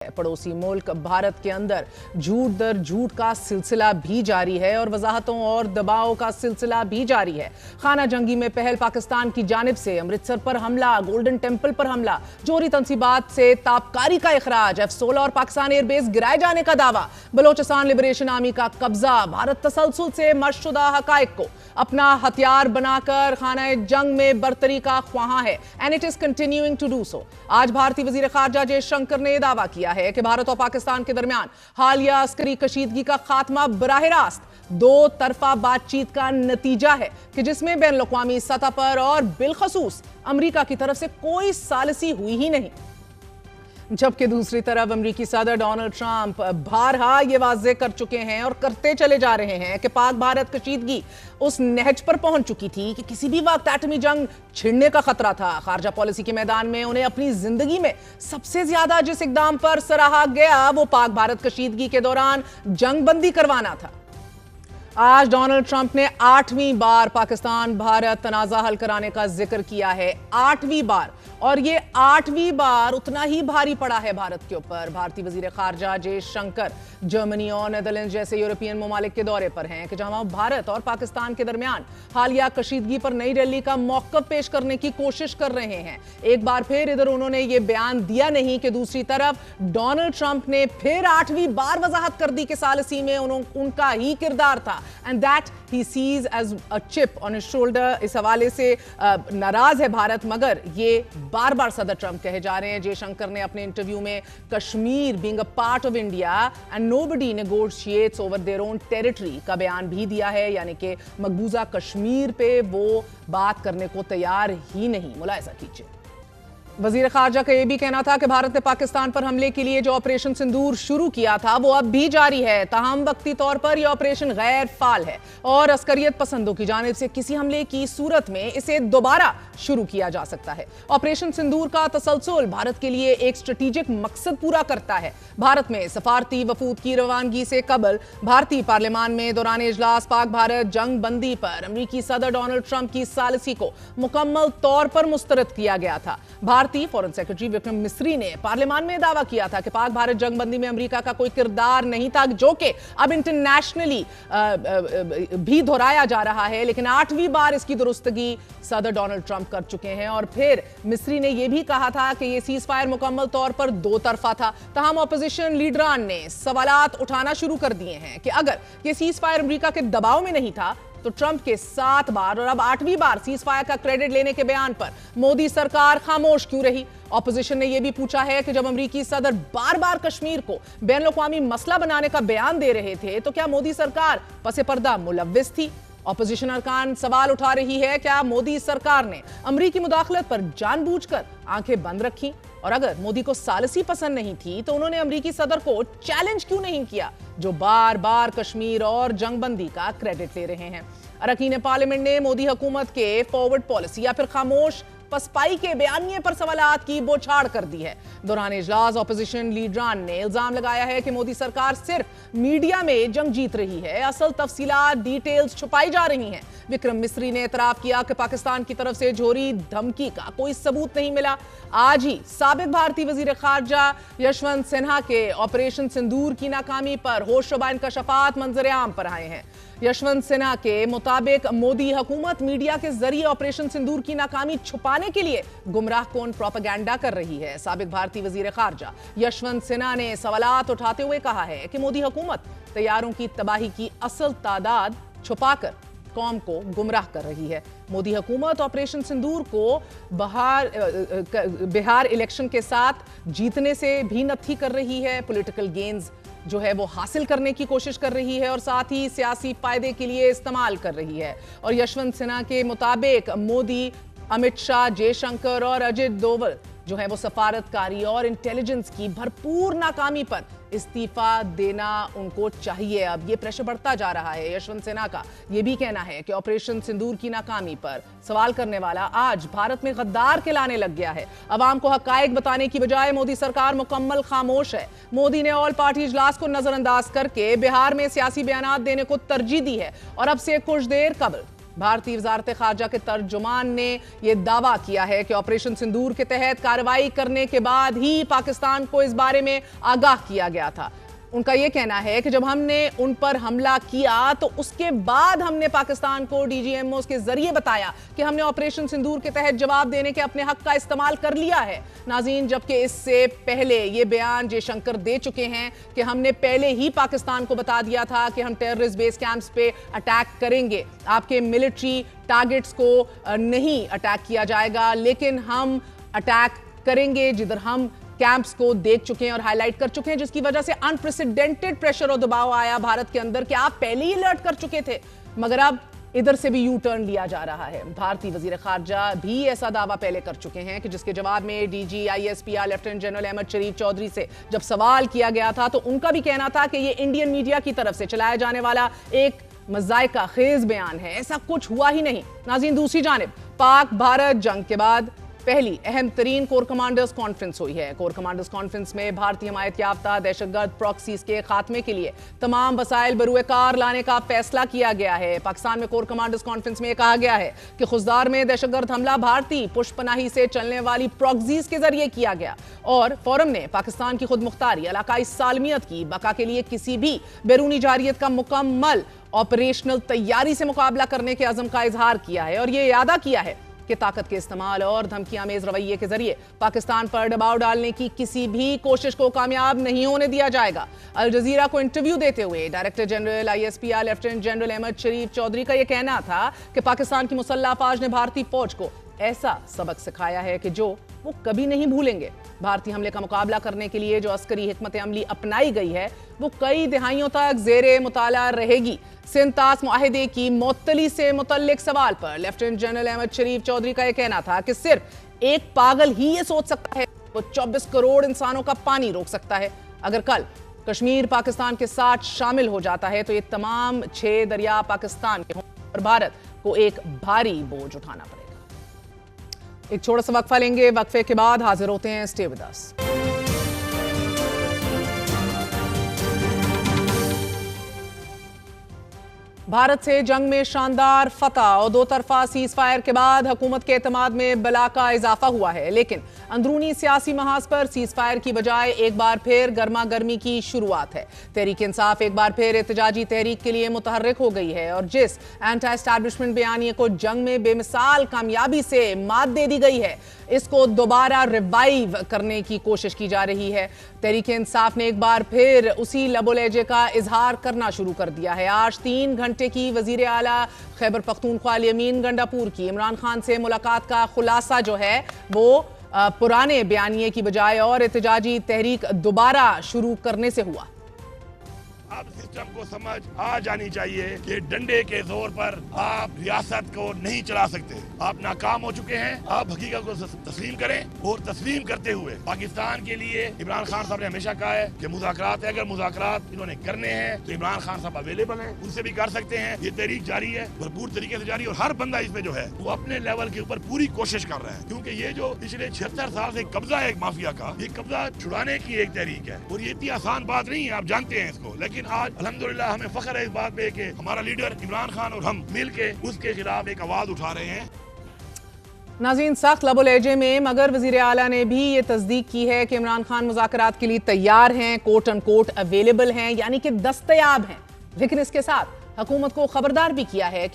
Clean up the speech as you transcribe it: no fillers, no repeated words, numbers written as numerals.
पड़ोसी मुल्क भारत के अंदर झूठ दर झूठ का सिलसिला भी जारी है और वजाहतों और दबाव का सिलसिला भी जारी है। खाना जंगी में पहल पाकिस्तान की जानिब से अमृतसर पर हमला, गोल्डन टेंपल पर हमला, जोहरी तंसीबात से ताबकारी का इखराज, F-16 और पाकिस्तान एयरबेस गिराए जाने का दावा, बलोचिस्तान लिबरेशन आर्मी का कब्जा, भारत तसलसल से मशशुदा हकायक को अपना हथियार बनाकर खाना जंग में बरतरी का ख्वाहां है and it is continuing to do so. आज भारतीय वजीर खारजा जयशंकर ने दावा किया है कि भारत और पाकिस्तान के दरमियान हालिया अस्करी कशीदगी का खात्मा बराह रास्त दो तरफा बातचीत का नतीजा है कि जिसमें बैन अवी सतह पर और बिलखसूस अमरीका की तरफ से कोई सालिसी हुई ही नहीं। जबकि दूसरी तरफ अमेरिकी सदर डोनाल्ड ट्रंप बारहा ये वाज़ेह कर चुके हैं और करते चले जा रहे हैं कि पाक भारत कशीदगी उस नहज पर पहुंच चुकी थी कि किसी भी वक्त एटमी जंग छिड़ने का खतरा था। खारजा पॉलिसी के मैदान में उन्हें अपनी जिंदगी में सबसे ज्यादा जिस इकदाम पर सराहा गया वो पाक भारत कशीदगी के दौरान जंग बंदी करवाना था। आज डोनाल्ड ट्रंप ने 8वीं बार पाकिस्तान भारत तनाज़ा हल कराने का जिक्र किया है, 8वीं बार, और ये 8वीं बार उतना ही भारी पड़ा है भारत के ऊपर। भारतीय वजीर खारजा जयशंकर जर्मनी और नेदरलैंड जैसे यूरोपियन ममालिक के दौरे पर हैं कि जहां भारत और पाकिस्तान के दरमियान हालिया कशीदगी पर नई रैली का मौक़िफ़ पेश करने की कोशिश कर रहे हैं। एक बार फिर इधर उन्होंने ये बयान दिया नहीं कि दूसरी तरफ डोनाल्ड ट्रंप ने फिर 8वीं बार वजाहत कर दी कि सालिसी में उनका ही किरदार था and that he sees as a chip on his shoulder। इस हवाले से नाराज है भारत, मगर ये बार बार सदर ट्रंप कहे जा रहे हैं। जयशंकर ने अपने इंटरव्यू में Kashmir being a part of India and nobody negotiates over their own territory का बयान भी दिया है, यानी कि मकबूजा कश्मीर पे वो बात करने को तैयार ही नहीं। मुलाहिजा कीजिए। वजीर खारजा का यह भी कहना था कि भारत ने पाकिस्तान पर हमले के लिए जो ऑपरेशन सिंदूर शुरू किया था वो अब भी जारी है, ताहम वक्ती तौर पर यह ऑपरेशन गैर फाल है और अस्करियत पसंदों की जानिब से किसी हमले की सूरत में इसे दोबारा शुरू किया जा सकता है। ऑपरेशन सिंदूर का तसलसल भारत के लिए एक स्ट्रेटेजिक मकसद पूरा करता है। भारत में सफारती वफूद की रवानगी से कबल भारतीय पार्लियामान में दौरान इजलास पाक भारत जंग बंदी पर अमरीकी सदर डोनाल्ड ट्रंप की सालिसी को मुकम्मल तौर पर मुस्तरद किया गया था। भारतीय फॉरेन सेक्रेटरी विक्रम मिस्री ने पार्लियामान में दावा किया था कि पाक भारत जंग बंदी में अमेरिका का कोई किरदार नहीं था, जो कि अब इंटरनेशनली भी दोहराया जा रहा है। लेकिन 8वीं बार इसकी दुरुस्तगी सदर डोनाल्ड ट्रंप कर चुके हैं और फिर मिस्री ने यह भी कहा था कि यह सीज फायर मुकम्मल तौर पर दो तरफा था। तमाम ऑपोजिशन लीडरान ने सवालात उठाना शुरू कर दिए हैं कि अगर यह सीज फायर अमेरिका के दबाव में नहीं था तो ट्रंप के 7 बार और अब 8वीं बार सीज फायर का क्रेडिट लेने के बयान पर मोदी सरकार खामोश क्यों रही। ऑपोजिशन ने यह भी पूछा है कि जब अमेरिकी सदर बार बार कश्मीर को बैन अवी मसला बनाने का बयान दे रहे थे तो क्या मोदी सरकार पसे पर्दा मुलव्विस थी। ऑपोजिशन अरकान सवाल उठा रही है, क्या मोदी सरकार ने अमरीकी मुदाखलत पर जानबूझकर आंखें बंद रखी, और अगर मोदी को सालिसी पसंद नहीं थी तो उन्होंने अमरीकी सदर को चैलेंज क्यों नहीं किया, जो बार बार कश्मीर और जंगबंदी का क्रेडिट ले रहे हैं। अरकान पार्लियामेंट ने मोदी हुकूमत के फॉरवर्ड पॉलिसी या फिर खामोश पसपाई के बयानिए पर सवालात की बौछार कर दी है। दौरान इजलास ऑपोजिशन लीडरान ने इल्जाम लगाया है कि मोदी सरकार सिर्फ मीडिया में जंग जीत रही है, असल तफसीलात डिटेल्स छुपाई जा रही हैं। विक्रम मिस्री ने एतराफ किया कि पाकिस्तान की तरफ से जोहरी धमकी का कोई सबूत नहीं मिला। आज ही साबिक भारतीय वजीर खारजा यशवंत सिन्हा के ऑपरेशन सिंदूर की नाकामी पर होशरुबा इंकशाफात मंजर आम पर आए हैं। यशवंत सिन्हा के मुताबिक मोदी हुकूमत मीडिया के जरिए ऑपरेशन सिंदूर की नाकामी छुपाने के लिए गुमराह कौन प्रोपेगेंडा कर रही है। साबिक भारतीय वजीर खारजा यशवंत सिन्हा ने सवालात उठाते हुए कहा है कि मोदी हुकूमत तैयारों की तबाही की असल तादाद छुपाकर कौम को गुमराह कर रही है। मोदी हुकूमत ऑपरेशन सिंदूर को बिहार इलेक्शन के साथ जीतने से भी नत्थी कर रही है, पॉलिटिकल गेन्स जो है वो हासिल करने की कोशिश कर रही है और साथ ही सियासी फायदे के लिए इस्तेमाल कर रही है। और यशवंत सिन्हा के मुताबिक मोदी, अमित शाह, जयशंकर और अजित डोवल जो है वो सफारतकारी और इंटेलिजेंस की भरपूर नाकामी पर इस्तीफा देना उनको चाहिए। अब ये प्रेशर बढ़ता जा रहा है। यशवंत सिन्हा का ये भी कहना है कि ऑपरेशन सिंदूर की नाकामी पर सवाल करने वाला आज भारत में गद्दार कहलाने लग गया है। अवाम को हकायक बताने की बजाय मोदी सरकार मुकम्मल खामोश है। मोदी ने ऑल पार्टी इजलास को नजरअंदाज करके बिहार में सियासी बयानात देने को तरजीह दी है और अब से कुछ देर कबल بھارتی وزارت خارجہ کے ترجمان نے یہ دعویٰ کیا ہے کہ آپریشن سندور کے تحت کارروائی کرنے کے بعد ہی پاکستان کو اس بارے میں آگاہ کیا گیا تھا۔ ان کا یہ کہنا ہے کہ جب ہم نے ان پر حملہ کیا تو اس کے بعد ہم نے پاکستان کو ڈی جی ایم اوز کے ذریعے بتایا کہ ہم نے آپریشن سندور کے تحت جواب دینے کے اپنے حق کا استعمال کر لیا ہے۔ ناظرین، جبکہ اس سے پہلے یہ بیان جے شنکر دے چکے ہیں کہ ہم نے پہلے ہی پاکستان کو بتا دیا تھا کہ ہم ٹیررسٹ بیس کیمپس پہ اٹیک کریں گے، آپ کے ملٹری ٹارگٹس کو نہیں اٹیک کیا جائے گا، لیکن ہم اٹیک کریں گے جدھر ہم کیمپس کو دیکھ چکے ہیں اور ہائی لائٹ کر چکے ہیں، جس کی وجہ سے انپریسیڈنٹڈ پریشر اور دباؤ آیا بھارت کے اندر کہ آپ پہلے ہی الرٹ کر چکے تھے، مگر اب ادھر سے بھی یو ٹرن لیا جا رہا ہے۔ بھارتی وزیر خارجہ بھی ایسا دعویٰ پہلے کر چکے ہیں کہ جس کے جواب میں D G I S P R lieutenant general Ahmed Sharif Chaudhry سے جب سوال کیا گیا تھا تو ان کا بھی کہنا تھا کہ یہ انڈین میڈیا کی طرف سے چلایا جانے والا ایک مذائقہ خیز بیان ہے، ایسا کچھ ہوا ہی نہیں۔ ناظرین، دوسری جانب پاک بھارت جنگ کے بعد پہلی اہم ترین کور کمانڈرز کانفرنس ہوئی ہے۔ کور کمانڈرز کانفرنس میں بھارتی حمایت یافتہ دہشت گرد پراکسیز کے خاتمے کے لیے تمام وسائل بروئے کار لانے کا فیصلہ کیا گیا ہے۔ پاکستان میں کور کمانڈرز کانفرنس میں یہ کہا گیا ہے کہ خزدار میں دہشت گرد حملہ بھارتی پشت پناہی سے چلنے والی پراکسیز کے ذریعے کیا گیا اور فورم نے پاکستان کی خود مختاری، علاقائی سالمیت کی بقا کے لیے کسی بھی بیرونی جارحیت کا مکمل آپریشنل تیاری سے مقابلہ کرنے کے عزم کا اظہار کیا ہے اور یہ اعادہ کیا ہے کہ طاقت کے استعمال اور دھمکی آمیز رویے کے ذریعے پاکستان پر دباؤ ڈالنے کی کسی بھی کوشش کو کامیاب نہیں ہونے دیا جائے گا۔ الجزیرہ کو انٹرویو دیتے ہوئے director general I S P R lieutenant general Ahmed Sharif Chaudhry کا یہ کہنا تھا کہ پاکستان کی مسلح افواج نے بھارتی فوج کو ایسا سبق سکھایا ہے کہ جو وہ کبھی نہیں بھولیں گے۔ بھارتی حملے کا مقابلہ کرنے کے لیے جو عسکری حکمت عملی اپنائی گئی ہے وہ کئی دہائیوں تک زیر مطالعہ رہے گی۔ سندھ طاس معاہدے کی معطلی سے متعلق سوال پر لیفٹیننٹ جنرل احمد شریف چودھری کا یہ کہنا تھا کہ صرف ایک پاگل ہی یہ سوچ سکتا ہے وہ 24 کروڑ انسانوں کا پانی روک سکتا ہے۔ اگر کل کشمیر پاکستان کے ساتھ شامل ہو جاتا ہے تو یہ تمام 6 دریا پاکستان کے ہوں اور بھارت کو ایک بھاری بوجھ اٹھانا پڑے گا۔ ایک چھوٹا سا وقفہ لیں گے، وقفے کے بعد حاضر ہوتے ہیں۔ Stay with us. بھارت سے جنگ میں شاندار فتح اور دو طرفہ سیز فائر کے بعد حکومت کے اعتماد میں بلا کا اضافہ ہوا ہے، لیکن اندرونی سیاسی محاذ پر سیز فائر کی بجائے ایک بار پھر گرما گرمی کی شروعات ہے۔ تحریک انصاف ایک بار پھر احتجاجی تحریک کے لیے متحرک ہو گئی ہے اور جس اینٹی اسٹیبلشمنٹ بیانیے کو جنگ میں بے مثال کامیابی سے مات دے دی گئی ہے، اس کو دوبارہ ریوائیو کرنے کی کوشش کی جا رہی ہے۔ تحریک انصاف نے ایک بار پھر اسی لب و لہجے کا اظہار کرنا شروع کر دیا ہے۔ آج 3 گھنٹے کی وزیر اعلیٰ خیبر پختونخوا الیمین گنڈاپور کی عمران خان سے ملاقات کا خلاصہ جو ہے وہ پرانے بیانیے کی بجائے اور احتجاجی تحریک دوبارہ شروع کرنے سے ہوا۔ اب سسٹم کو سمجھ آ جانی چاہیے کہ ڈنڈے کے زور پر آپ ریاست کو نہیں چلا سکتے۔ آپ ناکام ہو چکے ہیں، آپ حقیقت کو تسلیم کریں اور تسلیم کرتے ہوئے پاکستان کے لیے عمران خان صاحب نے ہمیشہ کہا ہے کہ مذاکرات ہے، اگر مذاکرات انہوں نے کرنے ہیں تو عمران خان صاحب اویلیبل ہیں، ان سے بھی کر سکتے ہیں۔ یہ تحریک جاری ہے، بھرپور طریقے سے جاری ہے اور ہر بندہ اس میں جو ہے وہ اپنے لیول کے اوپر پوری کوشش کر رہا ہے، کیونکہ یہ جو پچھلے 76 سال سے قبضہ ہے ایک مافیا کا، یہ قبضہ چھڑانے کی ایک تحریک ہے اور یہ اتنی آسان بات نہیں ہے، آپ جانتے ہیں اس کو۔ لیکن آج الحمدللہ ہمیں فخر ہے اس بات پہ کہ ہمارا لیڈر عمران خان اور ہم مل کے اس کے خلاف ایک آواز اٹھا رہے ہیں۔ ناظرین، سخت لب و لہجے میں مگر وزیر اعلیٰ نے بھی یہ تصدیق کی ہے کہ عمران خان مذاکرات کے لیے تیار ہیں، کوٹ ان کوٹ اویلیبل ہیں، یعنی کہ دستیاب ہیں، لیکن اس کے ساتھ حکومت کو خبردار بھی کیا ہے کہ